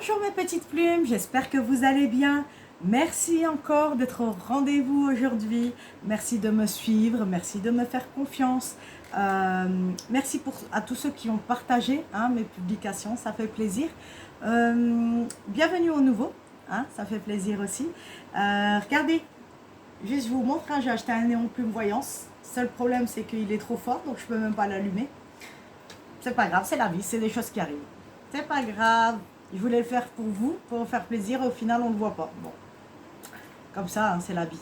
Bonjour mes petites plumes, j'espère que vous allez bien. Merci encore d'être au rendez-vous aujourd'hui. Merci de me suivre, merci de me faire confiance. Merci à tous ceux qui ont partagé mes publications, ça fait plaisir. Bienvenue aux nouveaux, ça fait plaisir aussi. Regardez, juste je vous montre, j'ai acheté un néon plume voyance. Seul problème c'est qu'il est trop fort, donc je peux même pas l'allumer. C'est pas grave, c'est la vie, c'est des choses qui arrivent. C'est pas grave. Je voulais le faire pour vous, pour vous faire plaisir. Au final, on ne le voit pas. Bon, comme ça, c'est la vie.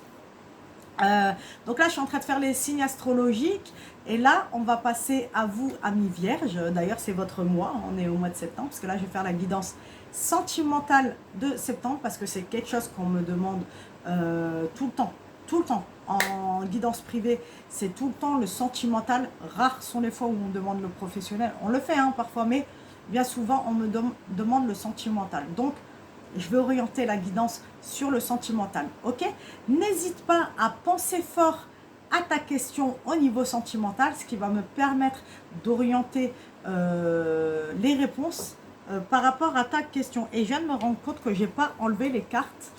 Donc là, je suis en train de faire les signes astrologiques. Et là, on va passer à vous, amis vierges. D'ailleurs, c'est votre mois. On est au mois de septembre. Parce que là, je vais faire la guidance sentimentale de septembre. Parce que c'est quelque chose qu'on me demande tout le temps. Tout le temps. En guidance privée, c'est tout le temps le sentimental. Rares sont les fois où on demande le professionnel. On le fait parfois, mais bien souvent, on me demande le sentimental. Donc, je vais orienter la guidance sur le sentimental. Ok? N'hésite pas à penser fort à ta question au niveau sentimental, ce qui va me permettre d'orienter les réponses par rapport à ta question. Et je viens de me rendre compte que je n'ai pas enlevé les cartes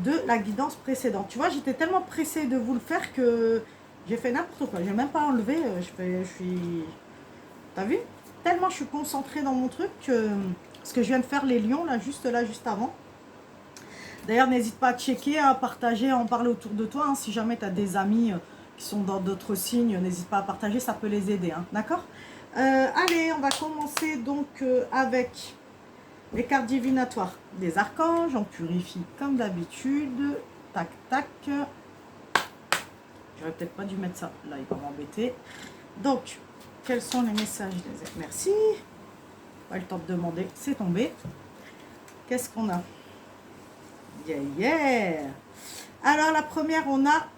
de la guidance précédente. Tu vois, j'étais tellement pressée de vous le faire que j'ai fait n'importe quoi. Je n'ai même pas enlevé. Je suis... T'as vu? Tellement je suis concentrée dans mon truc que... Parce que je viens de faire les lions là, juste avant. D'ailleurs, n'hésite pas à checker, à partager, à en parler autour de toi. Si jamais tu as des amis qui sont dans d'autres signes, n'hésite pas à partager, ça peut les aider. D'accord? Allez, on va commencer donc avec les cartes divinatoires des archanges. On purifie comme d'habitude. Tac, tac. J'aurais peut-être pas dû mettre ça. Là, il va m'embêter. Donc, quels sont les messages des... Merci. Pas le temps de demander, c'est tombé. Qu'est-ce qu'on a? Yeah. Alors, la première, on a...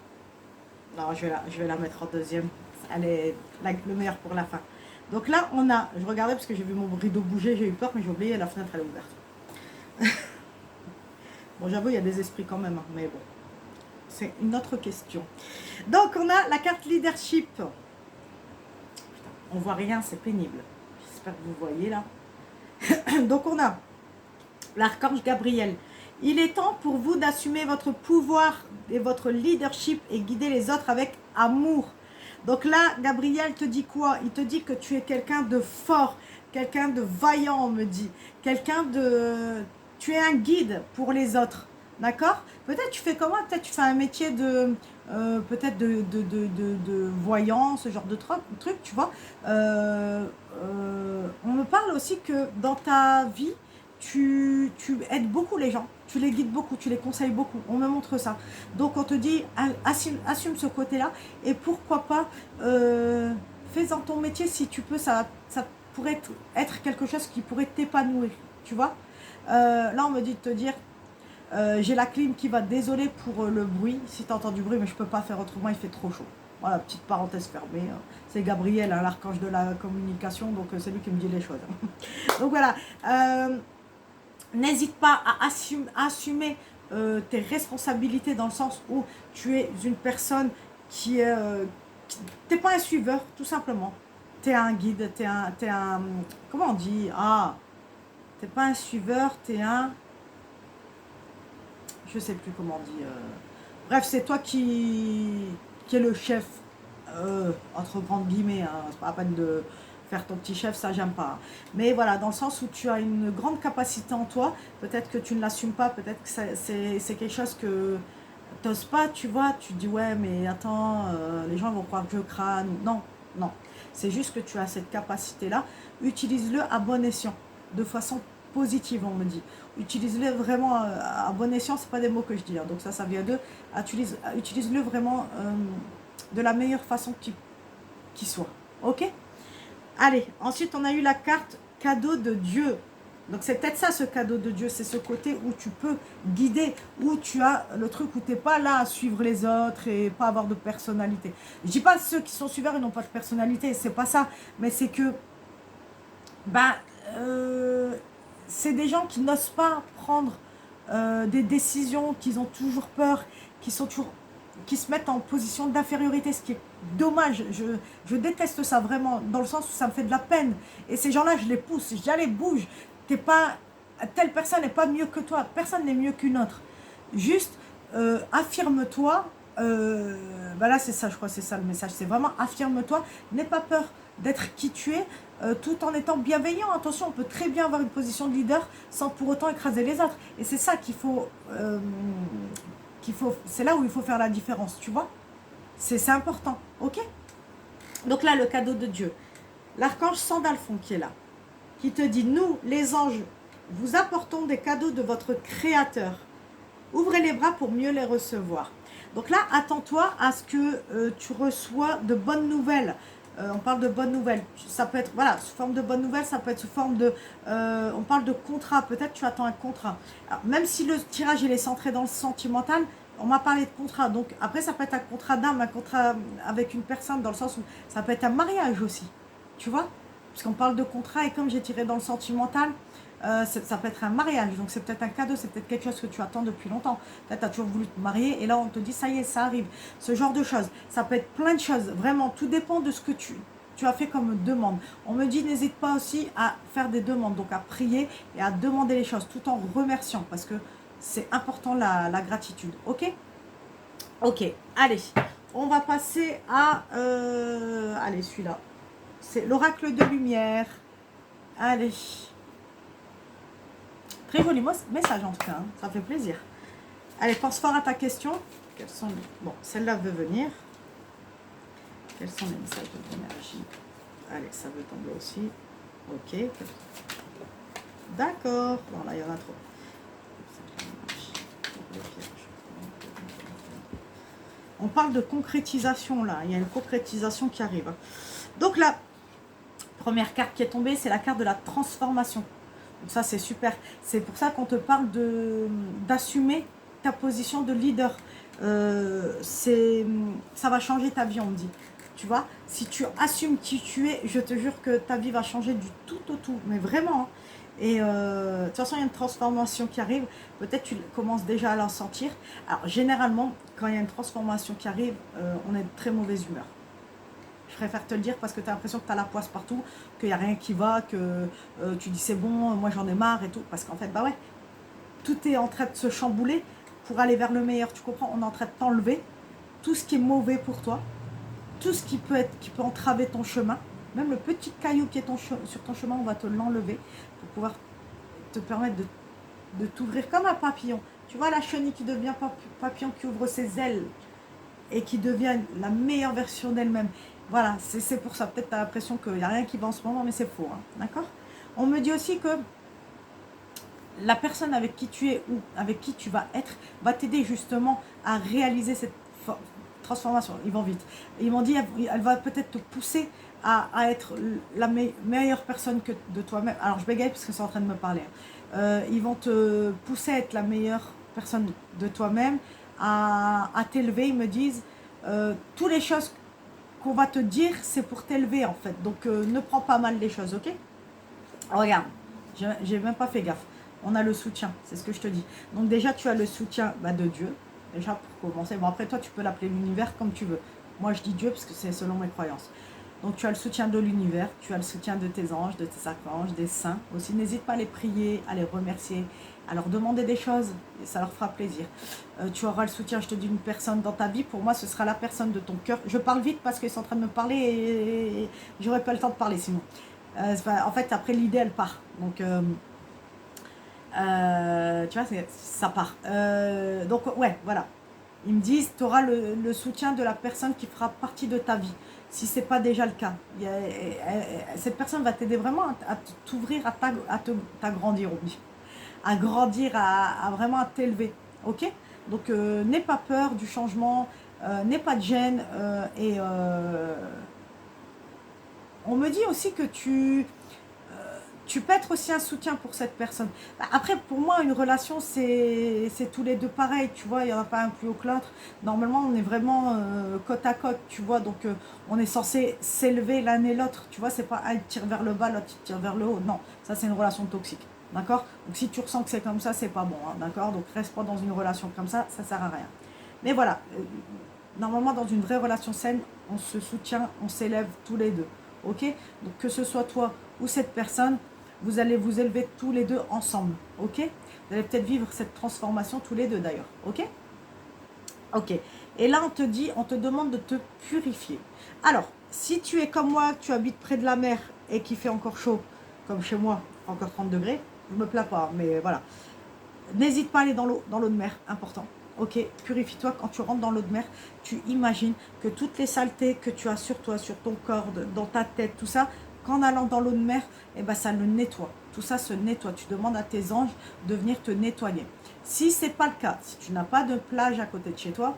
Non, je vais la mettre en deuxième. Elle est le meilleur pour la fin. Donc là, on a... Je regardais parce que j'ai vu mon rideau bouger, j'ai eu peur, mais j'ai oublié, la fenêtre, elle est ouverte. Bon, j'avoue, il y a des esprits quand même, mais bon. C'est une autre question. Donc, on a la carte leadership. Putain, on voit rien, c'est pénible. J'espère que vous voyez là. Donc, on a l'archange Gabriel. Il est temps pour vous d'assumer votre pouvoir et votre leadership et guider les autres avec amour. Donc là, Gabriel te dit quoi? Il te dit que tu es quelqu'un de fort, quelqu'un de vaillant, on me dit. Quelqu'un de... Tu es un guide pour les autres. D'accord? Peut-être tu fais comment? Peut-être tu fais un métier de... peut-être de voyant, ce genre de truc, tu vois. On me parle aussi que dans ta vie, tu aides beaucoup les gens, tu les guides beaucoup, tu les conseilles beaucoup, on me montre ça. Donc on te dit, assume ce côté-là, et pourquoi pas, fais-en ton métier si tu peux, ça pourrait être quelque chose qui pourrait t'épanouir, tu vois. Là on me dit de te dire, j'ai la clim qui va, désolé pour le bruit, si tu entends du bruit, mais je peux pas faire autrement, il fait trop chaud. Voilà, petite parenthèse fermée. C'est Gabriel, l'archange de la communication, donc c'est lui qui me dit les choses. Donc voilà. N'hésite pas à assumer tes responsabilités dans le sens où tu es une personne qui est... t'es pas un suiveur, tout simplement. Tu es un guide, tu es un... Comment on dit? T'es pas un suiveur, tu es un... Je sais plus comment on dit. Bref, c'est toi qui est le chef, entre grandes guillemets. C'est pas la peine de faire ton petit chef, ça j'aime pas. Mais voilà, dans le sens où tu as une grande capacité en toi, peut-être que tu ne l'assumes pas, peut-être que c'est quelque chose que tu n'oses pas, tu vois, tu te dis ouais mais attends, les gens vont croire que je crâne. Non, non, c'est juste que tu as cette capacité-là, utilise-le à bon escient, de façon positive on me dit. Utilise-le vraiment à bon escient, c'est pas des mots que je dis, donc ça vient d'eux, utilise-le vraiment de la meilleure façon qui soit, ok? Allez, ensuite on a eu la carte cadeau de Dieu. Donc c'est peut-être ça ce cadeau de Dieu, c'est ce côté où tu peux guider, où tu as le truc où tu n'es pas là à suivre les autres et pas avoir de personnalité. Je dis pas ceux qui sont suiveurs ils n'ont pas de personnalité, c'est pas ça, mais c'est que c'est des gens qui n'osent pas prendre des décisions, qui ont toujours peur, qui se mettent en position d'infériorité, ce qui est dommage. Je déteste ça vraiment, dans le sens où ça me fait de la peine. Et ces gens-là, je les pousse, je dis allez, bouge. T'es pas telle personne n'est pas mieux que toi, personne n'est mieux qu'une autre. Juste affirme-toi, là c'est ça, je crois, c'est ça le message, c'est vraiment affirme-toi, n'aie pas peur d'être qui tu es, tout en étant bienveillant. Attention, on peut très bien avoir une position de leader sans pour autant écraser les autres. Et c'est ça c'est là où il faut faire la différence, tu vois. C'est important, ok. Donc là, le cadeau de Dieu. L'archange Sandalphon qui est là, qui te dit, nous, les anges, vous apportons des cadeaux de votre Créateur. Ouvrez les bras pour mieux les recevoir. Donc là, attends-toi à ce que tu reçois de bonnes nouvelles. On parle de bonnes nouvelles. Ça peut être, voilà, sous forme de bonnes nouvelles, ça peut être sous forme de... on parle de contrat. Peut-être tu attends un contrat. Alors, même si le tirage il est centré dans le sentimental, on m'a parlé de contrat. Donc après, ça peut être un contrat d'âme, un contrat avec une personne, dans le sens où ça peut être un mariage aussi. Tu vois? Parce qu'on parle de contrat et comme j'ai tiré dans le sentimental, ça peut être un mariage, donc c'est peut-être un cadeau, c'est peut-être quelque chose que tu attends depuis longtemps. Peut-être tu as toujours voulu te marier et là on te dit ça y est, ça arrive. Ce genre de choses, ça peut être plein de choses, vraiment, tout dépend de ce que tu as fait comme demande. On me dit n'hésite pas aussi à faire des demandes, donc à prier et à demander les choses tout en remerciant parce que c'est important la gratitude, ok? Ok, allez, on va passer à... allez, celui-là, c'est l'oracle de lumière. Allez. Très joli message en tout cas, hein. Ça fait plaisir. Allez, pense fort à ta question. Quels sont les... Bon, celle-là veut venir. Quels sont les messages de l'énergie? Allez, ça veut tomber aussi. Ok. D'accord. Bon, là, il y en a trop. On parle de concrétisation là. Il y a une concrétisation qui arrive. Donc la première carte qui est tombée, c'est la carte de la transformation. Donc ça c'est super, c'est pour ça qu'on te parle d'assumer ta position de leader. Ça va changer ta vie, on me dit. Tu vois, si tu assumes qui tu es, je te jure que ta vie va changer du tout au tout, mais vraiment. Hein. Et de toute façon, il y a une transformation qui arrive. Peut-être tu commences déjà à la sentir. Alors généralement, quand il y a une transformation qui arrive, on est de très mauvaise humeur. Je préfère te le dire parce que tu as l'impression que tu as la poisse partout, qu'il n'y a rien qui va, que tu dis c'est bon, moi j'en ai marre et tout. Parce qu'en fait, bah ouais, tout est en train de se chambouler pour aller vers le meilleur. Tu comprends? On est en train de t'enlever tout ce qui est mauvais pour toi, tout ce qui peut entraver ton chemin. Même le petit caillou qui est sur ton chemin, on va te l'enlever pour pouvoir te permettre de t'ouvrir comme un papillon. Tu vois la chenille qui devient papillon, qui ouvre ses ailes et qui devient la meilleure version d'elle-même. Voilà, c'est pour ça. Peut-être tu as l'impression qu'il n'y a rien qui va en ce moment, mais c'est faux. Hein, d'accord? On me dit aussi que la personne avec qui tu es ou avec qui tu vas être va t'aider justement à réaliser cette transformation. Ils vont vite. Ils m'ont dit, elle va peut-être te pousser à être la meilleure personne que de toi-même. Alors je bégaye parce que c'est en train de me parler. Ils vont te pousser à être la meilleure personne de toi-même, à t'élever. Ils me disent, toutes les choses qu'on va te dire, c'est pour t'élever en fait. Donc ne prends pas mal les choses, ok? Regarde, j'ai même pas fait gaffe. On a le soutien, c'est ce que je te dis. Donc déjà, tu as le soutien de Dieu, déjà pour commencer. Bon, après toi, tu peux l'appeler l'univers comme tu veux. Moi, je dis Dieu parce que c'est selon mes croyances. Donc tu as le soutien de l'univers, tu as le soutien de tes anges, de tes archanges, des saints. Aussi, n'hésite pas à les prier, à les remercier, à leur demander des choses, et ça leur fera plaisir. Tu auras le soutien, je te dis, d'une personne dans ta vie. Pour moi, ce sera la personne de ton cœur. Je parle vite parce qu'ils sont en train de me parler et j'aurais pas le temps de parler sinon. En fait, après l'idée, elle part. Donc, tu vois, ça part. Donc, ouais, voilà. Ils me disent, tu auras le soutien de la personne qui fera partie de ta vie. Si ce n'est pas déjà le cas. Cette personne va t'aider vraiment à t'ouvrir, à t'agrandir, à grandir, à vraiment à t'élever. Ok? Donc, n'aie pas peur du changement, n'aie pas de gêne. On me dit aussi que tu peux être aussi un soutien pour cette personne. Après, pour moi, une relation, c'est tous les deux pareil, tu vois, il n'y en a pas un plus haut que l'autre. Normalement, on est vraiment côte à côte, tu vois, donc on est censé s'élever l'un et l'autre, tu vois, c'est pas un tire vers le bas, l'autre tire vers le haut, non, ça c'est une relation toxique, d'accord? Donc si tu ressens que c'est comme ça, c'est pas bon, hein, d'accord? Donc reste pas dans une relation comme ça sert à rien. Mais voilà, normalement, dans une vraie relation saine, on se soutient, on s'élève tous les deux, ok? Donc que ce soit toi ou cette personne, vous allez vous élever tous les deux ensemble, ok? Vous allez peut-être vivre cette transformation tous les deux d'ailleurs, ok? Ok. Et là, on te dit, on te demande de te purifier. Alors, si tu es comme moi, tu habites près de la mer et qu'il fait encore chaud, comme chez moi, encore 30 degrés, je me plains pas, mais voilà. N'hésite pas à aller dans l'eau de mer, important. Ok, purifie-toi quand tu rentres dans l'eau de mer. Tu imagines que toutes les saletés que tu as sur toi, sur ton corps, dans ta tête, tout ça, qu'en allant dans l'eau de mer, eh ben, ça le nettoie. Tout ça se nettoie. Tu demandes à tes anges de venir te nettoyer. Si ce n'est pas le cas, si tu n'as pas de plage à côté de chez toi,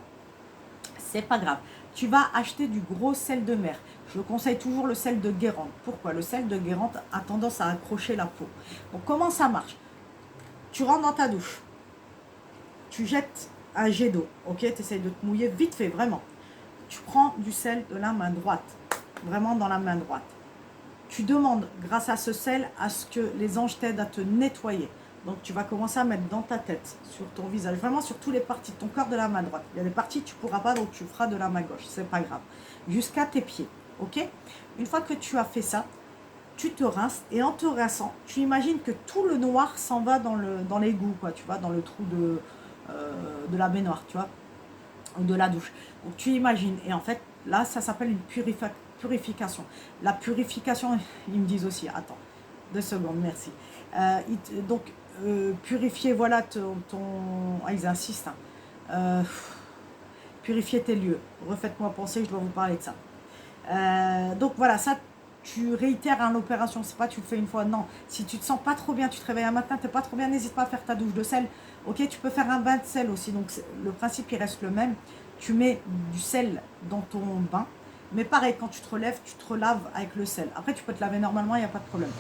c'est pas grave. Tu vas acheter du gros sel de mer. Je conseille toujours le sel de Guérande. Pourquoi? Le sel de Guérande a tendance à accrocher la peau. Donc comment ça marche? Tu rentres dans ta douche. Tu jettes un jet d'eau. Ok, tu essayes de te mouiller vite fait, vraiment. Tu prends du sel de la main droite. Vraiment dans la main droite. Tu demandes, grâce à ce sel, à ce que les anges t'aident à te nettoyer. Donc tu vas commencer à mettre dans ta tête, sur ton visage, vraiment sur toutes les parties de ton corps de la main droite. Il y a des parties que tu ne pourras pas, donc tu feras de la main gauche, c'est pas grave. Jusqu'à tes pieds, ok? Une fois que tu as fait ça, tu te rinces, et en te rinçant, tu imagines que tout le noir s'en va dans l'égout, quoi, tu vois, dans le trou de la baignoire, tu vois, ou de la douche. Donc tu imagines, et en fait, là, ça s'appelle une purification. La purification, ils me disent aussi, attends, 2 secondes, merci. Purifier, voilà, ils insistent, hein. Purifier tes lieux. Refaites-moi penser, je dois vous parler de ça. Donc voilà, ça, tu réitères hein, l'opération, c'est pas tu le fais une fois, non. Si tu te sens pas trop bien, tu te réveilles un matin, t'es pas trop bien, n'hésite pas à faire ta douche de sel. Ok, tu peux faire un bain de sel aussi, donc le principe il reste le même. Tu mets du sel dans ton bain, mais pareil, quand tu te relèves, tu te relaves avec le sel. Après, tu peux te laver normalement, il n'y a pas de problème.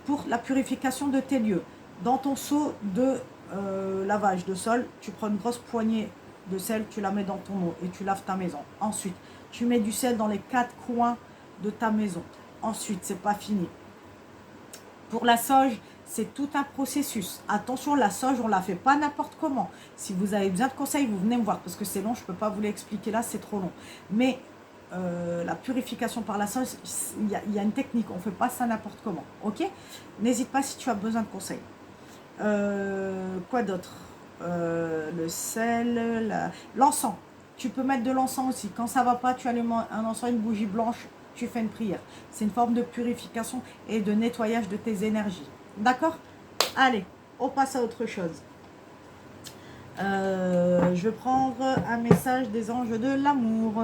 Pour la purification de tes lieux, dans ton seau de lavage de sol, tu prends une grosse poignée de sel, tu la mets dans ton eau et tu laves ta maison. Ensuite, tu mets du sel dans les 4 coins de ta maison. Ensuite, c'est pas fini. Pour la sauge, c'est tout un processus. Attention, la sauge, on ne la fait pas n'importe comment. Si vous avez besoin de conseils, vous venez me voir parce que c'est long, je ne peux pas vous l'expliquer là, c'est trop long. Mais la purification par la sauge, il y a une technique, on ne fait pas ça n'importe comment. Ok? N'hésite pas si tu as besoin de conseils. Quoi d'autre? Le sel, l'encens. Tu peux mettre de l'encens aussi. Quand ça ne va pas, tu allumes un encens, une bougie blanche, tu fais une prière. C'est une forme de purification et de nettoyage de tes énergies. D'accord? Allez, on passe à autre chose. Je vais prendre un message des anges de l'amour.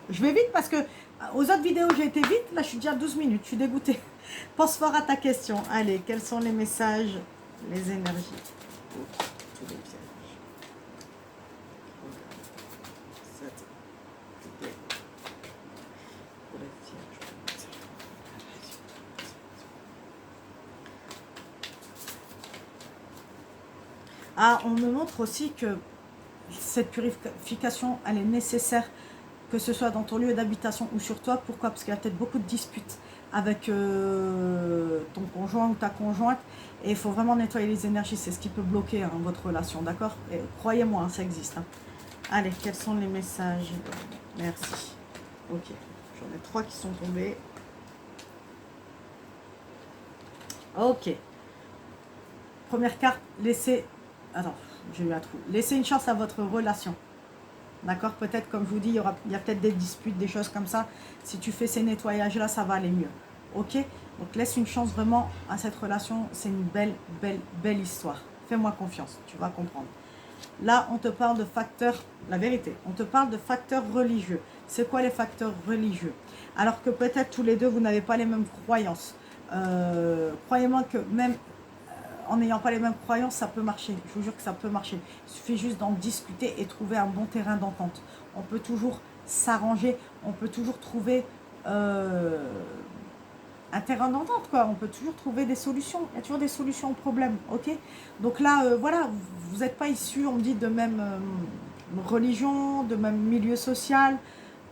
Je vais vite parce que aux autres vidéos, j'ai été vite. Là, je suis déjà à 12 minutes. Je suis dégoûtée. Pense fort à ta question. Allez, quels sont les messages, les énergies? Tous les pièges. Ah, on me montre aussi que cette purification, elle est nécessaire, que ce soit dans ton lieu d'habitation ou sur toi. Pourquoi? Parce qu'il y a peut-être beaucoup de disputes avec ton conjoint ou ta conjointe. Et il faut vraiment nettoyer les énergies. C'est ce qui peut bloquer hein, votre relation, d'accord? Et croyez-moi, hein, ça existe. Hein. Allez, quels sont les messages? Merci. Ok, j'en ai 3 qui sont tombés. Ok. Première carte, laissez... Attends, j'ai eu un trou. Laissez une chance à votre relation. D'accord? Peut-être, comme je vous dis, il y a peut-être des disputes, des choses comme ça. Si tu fais ces nettoyages-là, ça va aller mieux. Ok? Donc, laisse une chance vraiment à cette relation. C'est une belle, belle, belle histoire. Fais-moi confiance, tu vas comprendre. Là, on te parle de facteurs, la vérité, on te parle de facteurs religieux. C'est quoi les facteurs religieux? Alors que peut-être tous les deux, vous n'avez pas les mêmes croyances. Croyez-moi que même en n'ayant pas les mêmes croyances, ça peut marcher. Je vous jure que ça peut marcher. Il suffit juste d'en discuter et trouver un bon terrain d'entente. On peut toujours s'arranger, on peut toujours trouver un terrain d'entente, quoi. On peut toujours trouver des solutions. Il y a toujours des solutions aux problèmes, ok? Donc là, voilà, vous n'êtes pas issus, on me dit, de même religion, de même milieu social,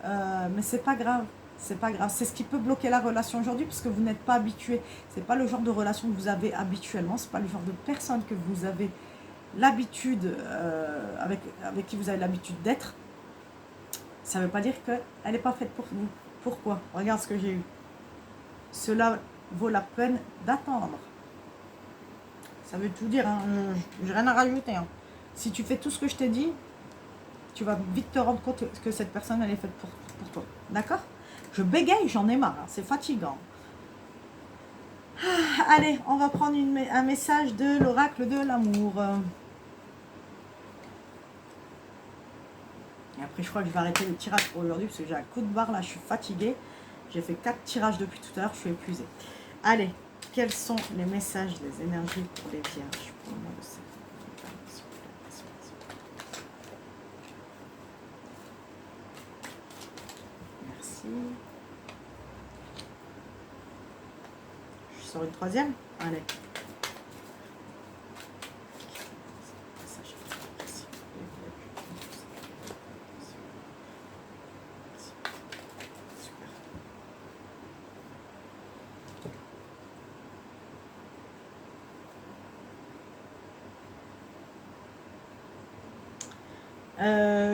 mais c'est pas grave. C'est pas grave, c'est ce qui peut bloquer la relation aujourd'hui parce que vous n'êtes pas habitué. C'est pas le genre de relation que vous avez habituellement, c'est pas le genre de personne que vous avez l'habitude, avec qui vous avez l'habitude d'être. Ça ne veut pas dire qu'elle n'est pas faite pour vous. Pourquoi? Regarde ce que j'ai eu. Cela vaut la peine d'attendre. Ça veut tout dire, hein. J'ai rien à rajouter. Hein. Si tu fais tout ce que je t'ai dit, tu vas vite te rendre compte que cette personne, elle est faite pour toi. D'accord? Je bégaye, j'en ai marre. Hein. C'est fatigant. Ah, allez, on va prendre un message de l'oracle de l'amour. Et après, je crois que je vais arrêter le tirage pour aujourd'hui parce que j'ai un coup de barre là, je suis fatiguée. J'ai fait 4 tirages depuis tout à l'heure, je suis épuisée. Allez, quels sont les messages des énergies pour les vierges pour le mois de septembre? Merci. Je sors une troisième? Allez.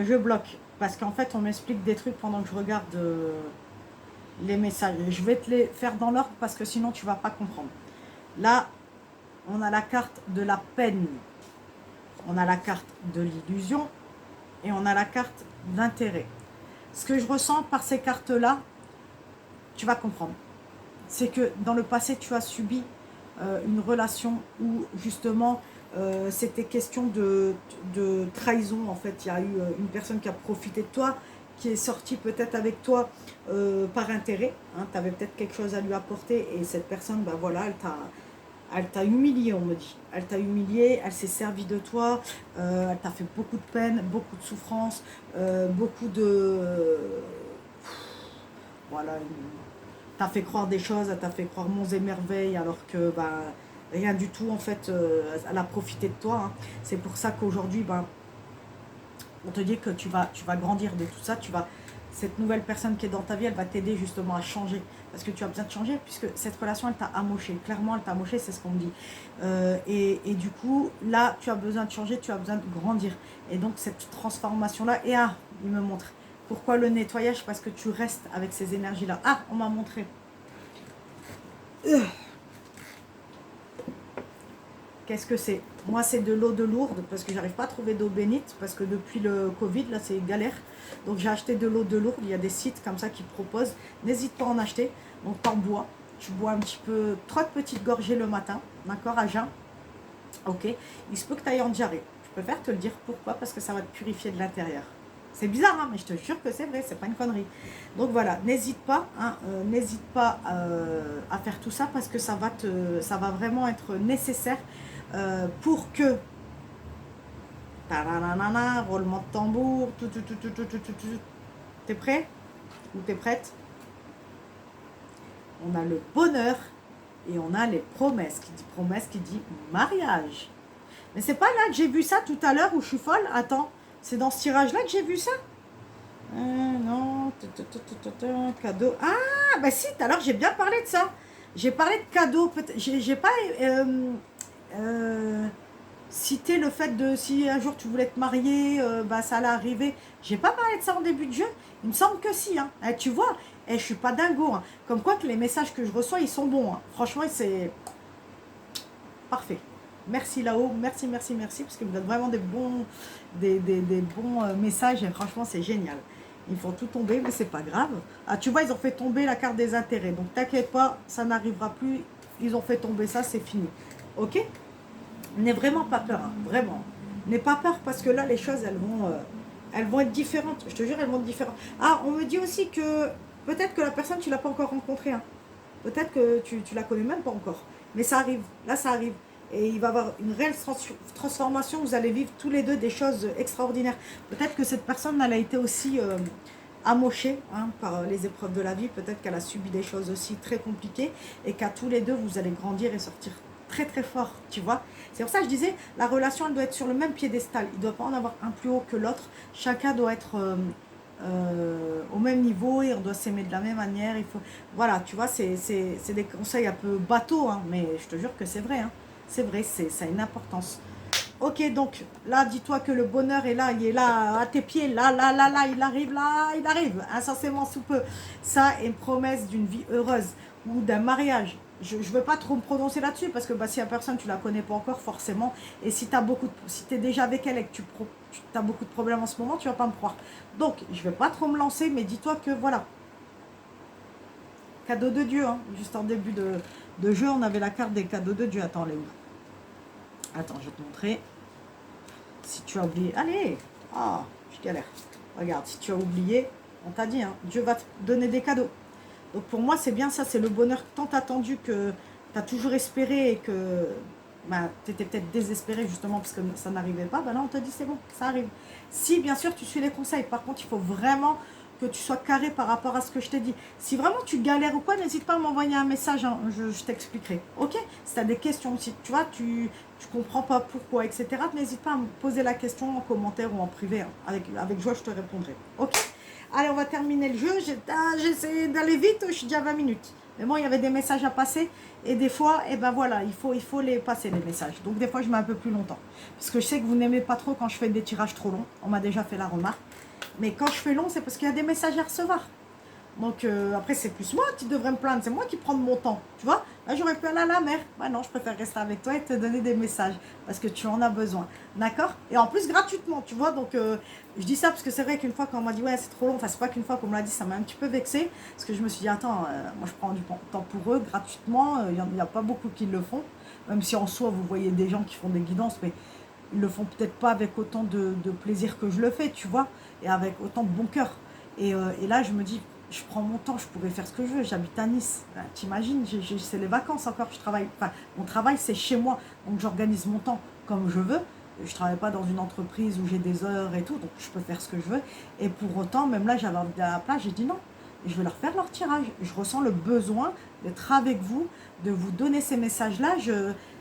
Je bloque parce qu'en fait on m'explique des trucs pendant que je regarde les messages. Je vais te les faire dans l'ordre parce que sinon tu vas pas comprendre. Là on a la carte de la peine, on a la carte de l'illusion et on a la carte d'intérêt. Ce que je ressens par ces cartes là, tu vas comprendre, c'est que dans le passé tu as subi une relation où justement c'était question de trahison. En fait, il y a eu une personne qui a profité de toi, qui est sortie peut-être avec toi par intérêt. Hein, tu avais peut-être quelque chose à lui apporter et cette personne, ben voilà, elle t'a humilié, on me dit. Elle t'a humilié, elle s'est servie de toi, elle t'a fait beaucoup de peine, beaucoup de souffrance, beaucoup de... Voilà, t'a fait croire des choses, elle t'a fait croire monts et merveilles alors que... Ben, rien du tout en fait, elle a profité de toi. Hein. C'est pour ça qu'aujourd'hui, ben, on te dit que tu vas grandir de tout ça. Cette nouvelle personne qui est dans ta vie, elle va t'aider justement à changer. Parce que tu as besoin de changer, puisque cette relation, elle t'a amoché. Clairement, elle t'a amoché, c'est ce qu'on me dit. Et du coup, là, tu as besoin de changer, tu as besoin de grandir. Et donc, cette transformation-là, et ah, il me montre. Pourquoi le nettoyage? Parce que tu restes avec ces énergies-là. Ah, on m'a montré. Qu'est-ce que c'est? Moi, c'est de l'eau de Lourdes, parce que j'arrive pas à trouver d'eau bénite, parce que depuis le Covid, là, c'est galère. Donc, j'ai acheté de l'eau de Lourdes. Il y a des sites comme ça qui proposent. N'hésite pas à en acheter. Donc, t'en bois. Tu bois un petit peu, 3 petites gorgées le matin, d'accord, à jeun. Ok. Il se peut que tu ailles en diarrhée. Je préfère te le dire pourquoi, parce que ça va te purifier de l'intérieur. C'est bizarre, hein, mais je te jure que c'est vrai, c'est pas une connerie. Donc voilà, n'hésite pas, hein, à faire tout ça, parce que ça va vraiment être nécessaire pour que, roulement de tambour, t'es prêt ou t'es prête? On a le bonheur et on a les promesses. Qui dit promesse, qui dit mariage. Mais c'est pas là que j'ai vu ça tout à l'heure où je suis folle. Attends, c'est dans ce tirage-là que j'ai vu ça? Non, cadeau. Ah, bah si, tout à l'heure j'ai bien parlé de ça. J'ai parlé de cadeau. J'ai pas cité le fait de si un jour tu voulais te marier, bah ça allait arriver. J'ai pas parlé de ça en début de jeu. Il me semble que si. Hein. Tu vois, je suis pas dingo. Hein. Comme quoi que les messages que je reçois, ils sont bons. Hein. Franchement, c'est parfait. Merci là-haut, merci, merci, merci, parce que vous êtes vraiment des bons messages et franchement c'est génial. Ils font tout tomber, mais c'est pas grave. Ah, tu vois, ils ont fait tomber la carte des intérêts, donc t'inquiète pas, ça n'arrivera plus. Ils ont fait tomber ça, c'est fini. Ok? N'aie vraiment pas peur, hein, vraiment. N'aie pas peur parce que là, les choses, elles vont être différentes. Je te jure, elles vont être différentes. Ah, on me dit aussi que peut-être que la personne, tu l'as pas encore rencontrée. Hein. Peut-être que tu la connais même pas encore. Mais ça arrive, là ça arrive. Et il va y avoir une réelle transformation. Vous allez vivre tous les deux des choses extraordinaires. Peut-être que cette personne, elle a été aussi amochée hein, par les épreuves de la vie. Peut-être qu'elle a subi des choses aussi très compliquées. Et qu'à tous les deux, vous allez grandir et sortir très très fort, tu vois. C'est pour ça que je disais, la relation, elle doit être sur le même piédestal. Il ne doit pas en avoir un plus haut que l'autre. Chacun doit être... au même niveau et on doit s'aimer de la même manière. Il faut, voilà, tu vois, c'est des conseils un peu bateaux, hein, mais je te jure que c'est vrai. Hein. C'est vrai, ça a une importance. Ok, donc là, dis-toi que le bonheur est là, il est là, à tes pieds, là, il arrive, incessamment sous peu. Ça est une promesse d'une vie heureuse ou d'un mariage. je ne veux pas trop me prononcer là-dessus parce que bah, si la personne, tu la connais pas encore forcément, et si tu es déjà avec elle et que tu as beaucoup de problèmes en ce moment, tu vas pas me croire. Donc, je vais pas trop me lancer, mais dis-toi que voilà, cadeau de Dieu, hein. Juste en début de jeu, on avait la carte des cadeaux de Dieu. Attends, elle est où? Attends, je vais te montrer. Si tu as oublié, allez, ah, je galère. Regarde, si tu as oublié, on t'a dit, hein, Dieu va te donner des cadeaux. Donc pour moi, c'est bien ça, c'est le bonheur tant attendu que tu as toujours espéré et que bah, tu étais peut-être désespéré justement parce que ça n'arrivait pas. Ben là, on te dit c'est bon, ça arrive. Si bien sûr tu suis les conseils, par contre, il faut vraiment que tu sois carré par rapport à ce que je t'ai dit. Si vraiment tu galères ou quoi, n'hésite pas à m'envoyer un message, hein, je t'expliquerai. Ok? Si tu as des questions, si tu vois, tu comprends pas pourquoi, etc., n'hésite pas à me poser la question en commentaire ou en privé. Hein. Avec joie, je te répondrai. Ok? Allez, on va terminer le jeu. J'essaie d'aller vite, je suis déjà à 20 minutes. Mais bon, il y avait des messages à passer. Et des fois, eh ben voilà, il faut les passer, les messages. Donc des fois, je mets un peu plus longtemps. Parce que je sais que vous n'aimez pas trop quand je fais des tirages trop longs. On m'a déjà fait la remarque. Mais quand je fais long, c'est parce qu'il y a des messages à recevoir. Donc après, c'est plus moi qui devrais me plaindre. C'est moi qui prends de mon temps. Tu vois? Là, j'aurais pu aller à la mer. Bah non, je préfère rester avec toi et te donner des messages. Parce que tu en as besoin. D'accord? Et en plus, gratuitement, tu vois? Donc, je dis ça parce que c'est vrai qu'une fois, quand on m'a dit, ouais, c'est trop long. Enfin, c'est pas qu'une fois qu'on me l'a dit, ça m'a un petit peu vexé. Parce que je me suis dit, attends, moi, je prends du temps pour eux gratuitement. Il n'y a pas beaucoup qui le font. Même si en soi, vous voyez des gens qui font des guidances. Mais ils le font peut-être pas avec autant de plaisir que je le fais, tu vois? Et avec autant de bon cœur. Et là, je me dis, je prends mon temps, je pourrais faire ce que je veux. J'habite à Nice. Ben, t'imagines, c'est les vacances encore. Je travaille. Enfin, mon travail, c'est chez moi. Donc, j'organise mon temps comme je veux. Je ne travaille pas dans une entreprise où j'ai des heures et tout. Donc, je peux faire ce que je veux. Et pour autant, même là, j'avais envie d'aller à la plage. J'ai dit non. Je vais leur faire leur tirage. Je ressens le besoin d'être avec vous, de vous donner ces messages-là.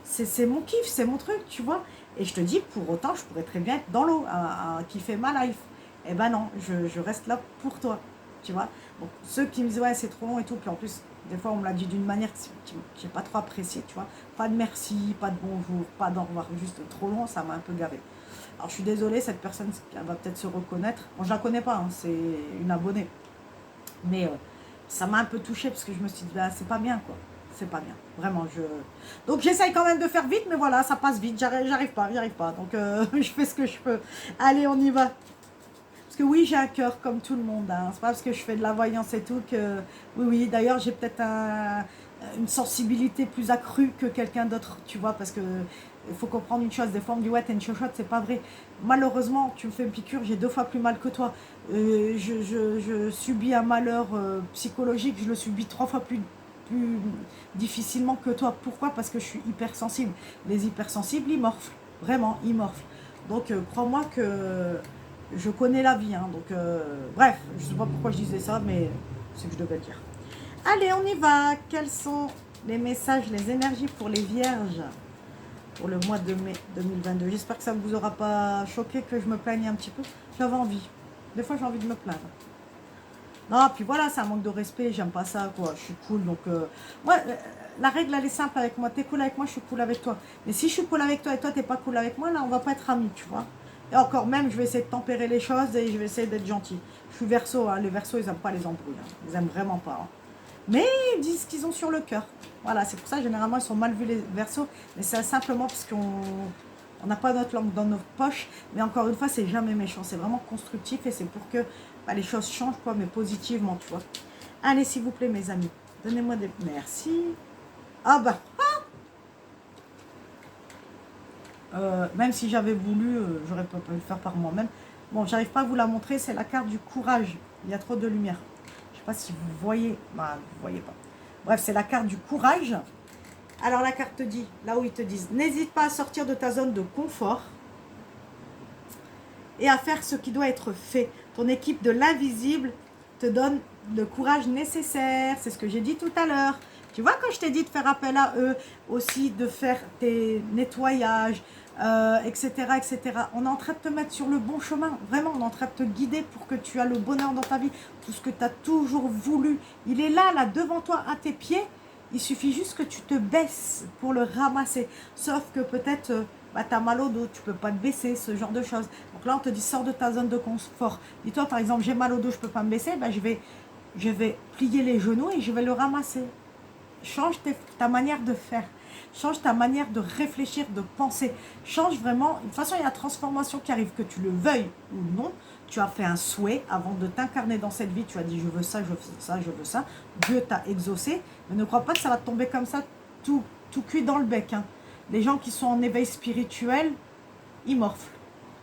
C'est mon kiff, c'est mon truc, tu vois. Et je te dis, pour autant, je pourrais très bien être dans l'eau, à kiffer ma life. Eh ben non, je reste là pour toi, tu vois. Donc, ceux qui me disent, ouais, c'est trop long et tout, puis en plus, des fois, on me l'a dit d'une manière que j'ai pas trop apprécié, tu vois. Pas de merci, pas de bonjour, pas d'au revoir, juste trop long, ça m'a un peu gavé. Alors, je suis désolée, cette personne, elle va peut-être se reconnaître. Bon, je la connais pas, hein, c'est une abonnée. Mais ça m'a un peu touchée parce que je me suis dit, bah, c'est pas bien, quoi. C'est pas bien, vraiment. Donc j'essaye quand même de faire vite, mais voilà, ça passe vite, j'arrive pas. Donc je fais ce que je peux. Allez, on y va. Parce que oui, j'ai un cœur comme tout le monde. Hein. C'est pas parce que je fais de la voyance et tout que... Oui, d'ailleurs, j'ai peut-être une sensibilité plus accrue que quelqu'un d'autre, tu vois, parce que il faut comprendre une chose. Des fois, on me dit, ouais, t'es une chochotte, c'est pas vrai. Malheureusement, tu me fais une piqûre, j'ai 2 fois plus mal que toi. Je subis un malheur psychologique, je le subis 3 fois plus difficilement que toi. Pourquoi? Parce que je suis hypersensible. Les hypersensibles, ils morflent. Vraiment, ils morflent. Donc, crois-moi que je connais la vie. Hein. Donc, bref, je ne sais pas pourquoi je disais ça, mais c'est que je devais le dire. Allez, on y va. Quels sont les messages, les énergies pour les vierges pour le mois de mai 2022? J'espère que ça ne vous aura pas choqué que je me plaigne un petit peu. J'avais envie. Des fois, j'ai envie de me plaindre. Non, puis voilà, c'est un manque de respect, j'aime pas ça, quoi. Je suis cool, donc... moi, la règle, elle est simple avec moi. T'es cool avec moi, je suis cool avec toi. Mais si je suis cool avec toi et toi, t'es pas cool avec moi, là, on va pas être amis, tu vois. Et encore même, je vais essayer de tempérer les choses et je vais essayer d'être gentil. Je suis verso, hein. Les versos, ils aiment pas les embrouilles. Hein. Ils aiment vraiment pas. Hein. Mais ils disent ce qu'ils ont sur le cœur. Voilà, c'est pour ça, généralement, ils sont mal vus, les versos. Mais c'est simplement parce qu'on n'a pas notre langue dans notre poche. Mais encore une fois, c'est jamais méchant. C'est vraiment constructif et c'est pour que les choses changent, quoi, mais positivement, tu vois. Allez, s'il vous plaît, mes amis, donnez-moi des... Merci. Ah bah, même si j'avais voulu, j'aurais pas pu le faire par moi-même. Bon, j'arrive pas à vous la montrer, c'est la carte du courage. Il y a trop de lumière. Je sais pas si vous voyez. Bah, vous voyez pas. Bref, c'est la carte du courage. Alors, la carte te dit, là où ils te disent, n'hésite pas à sortir de ta zone de confort et à faire ce qui doit être fait. Ton équipe de l'invisible te donne le courage nécessaire. C'est ce que j'ai dit tout à l'heure. Tu vois, quand je t'ai dit de faire appel à eux, aussi de faire tes nettoyages, etc., etc. On est en train de te mettre sur le bon chemin. Vraiment, on est en train de te guider pour que tu aies le bonheur dans ta vie. Tout ce que tu as toujours voulu. Il est là, là, devant toi, à tes pieds. Il suffit juste que tu te baisses pour le ramasser. Sauf que peut-être... tu as mal au dos, tu ne peux pas te baisser, ce genre de choses. Donc là, on te dit, sors de ta zone de confort. Dis-toi, par exemple, j'ai mal au dos, je ne peux pas me baisser, je vais plier les genoux et je vais le ramasser. ta manière de faire. Change ta manière de réfléchir, de penser. Change vraiment. De toute façon, il y a la transformation qui arrive, que tu le veuilles ou non. Tu as fait un souhait avant de t'incarner dans cette vie. Tu as dit, je veux ça, je veux ça, je veux ça. Dieu t'a exaucé. Mais ne crois pas que ça va te tomber comme ça, tout cuit dans le bec. Hein. Les gens qui sont en éveil spirituel, ils morflent.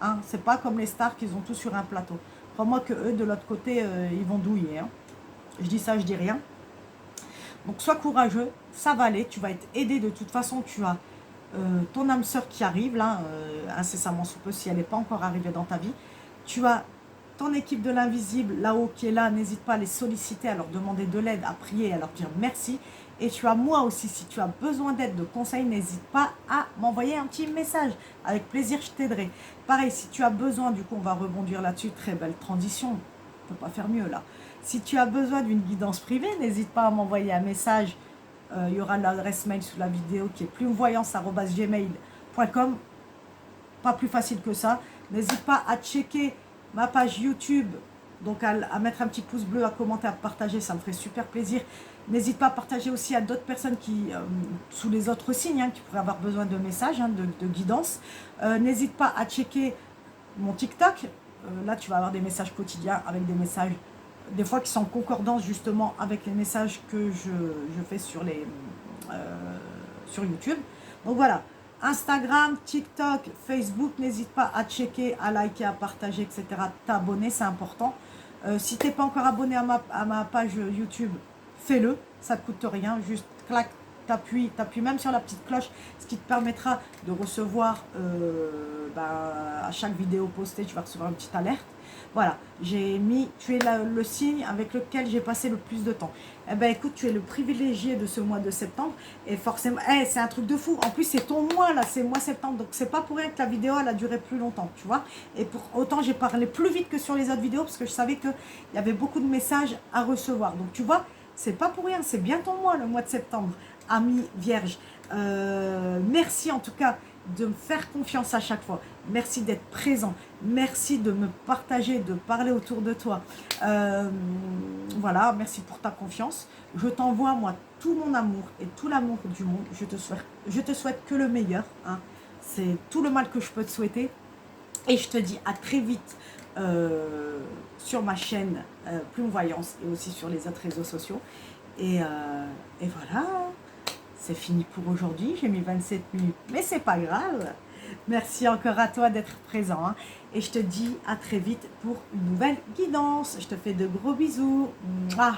Hein. C'est pas comme les stars qu'ils ont tout sur un plateau. Crois-moi que eux, de l'autre côté, ils vont douiller. Hein. Je dis ça, je dis rien. Donc sois courageux, ça va aller, tu vas être aidé de toute façon, tu as ton âme sœur qui arrive là, incessamment sous peu si elle n'est pas encore arrivée dans ta vie. Tu as ton équipe de l'invisible là-haut qui est là, n'hésite pas à les solliciter, à leur demander de l'aide, à prier, à leur dire merci. Et tu as moi aussi, si tu as besoin d'aide, de conseils, n'hésite pas à m'envoyer un petit message. Avec plaisir, je t'aiderai. Pareil, si tu as besoin, du coup on va rebondir là-dessus, très belle transition, on ne peut pas faire mieux là. Si tu as besoin d'une guidance privée, n'hésite pas à m'envoyer un message. Il y aura l'adresse mail sous la vidéo qui est plumevoyance@gmail.com. Pas plus facile que ça. N'hésite pas à checker ma page YouTube. Donc à mettre un petit pouce bleu, à commenter, à partager, ça me ferait super plaisir. N'hésite pas à partager aussi à d'autres personnes qui, sous les autres signes, hein, qui pourraient avoir besoin de messages, hein, de guidance. N'hésite pas à checker mon TikTok. Là, tu vas avoir des messages quotidiens avec des messages des fois qui sont en concordance justement avec les messages que je fais sur YouTube. Donc voilà, Instagram, TikTok, Facebook, n'hésite pas à checker, à liker, à partager, etc. T'abonner, c'est important. Si tu n'es pas encore abonné à ma page YouTube, fais-le, ça ne te coûte rien, juste clac, t'appuies même sur la petite cloche, ce qui te permettra de recevoir à chaque vidéo postée, tu vas recevoir une petite alerte. Voilà, j'ai mis, tu es le signe avec lequel j'ai passé le plus de temps. Eh ben écoute, tu es le privilégié de ce mois de septembre. Et forcément, c'est un truc de fou. En plus, c'est ton mois là, c'est mois septembre. Donc c'est pas pour rien que la vidéo, elle a duré plus longtemps, tu vois. Et pour autant, j'ai parlé plus vite que sur les autres vidéos parce que je savais qu'il y avait beaucoup de messages à recevoir. Donc tu vois, c'est pas pour rien, c'est bien ton mois, le mois de septembre, ami vierge. Merci en tout cas de me faire confiance à chaque fois. Merci d'être présent. Merci de me partager, de parler autour de toi. Voilà, merci pour ta confiance. Je t'envoie, moi, tout mon amour et tout l'amour du monde. Je te souhaite que le meilleur. Hein. C'est tout le mal que je peux te souhaiter. Et je te dis à très vite sur ma chaîne Plume Voyance et aussi sur les autres réseaux sociaux. Et voilà. C'est fini pour aujourd'hui, j'ai mis 27 minutes, mais c'est pas grave. Merci encore à toi d'être présent. Hein. Et je te dis à très vite pour une nouvelle guidance. Je te fais de gros bisous. Mouah.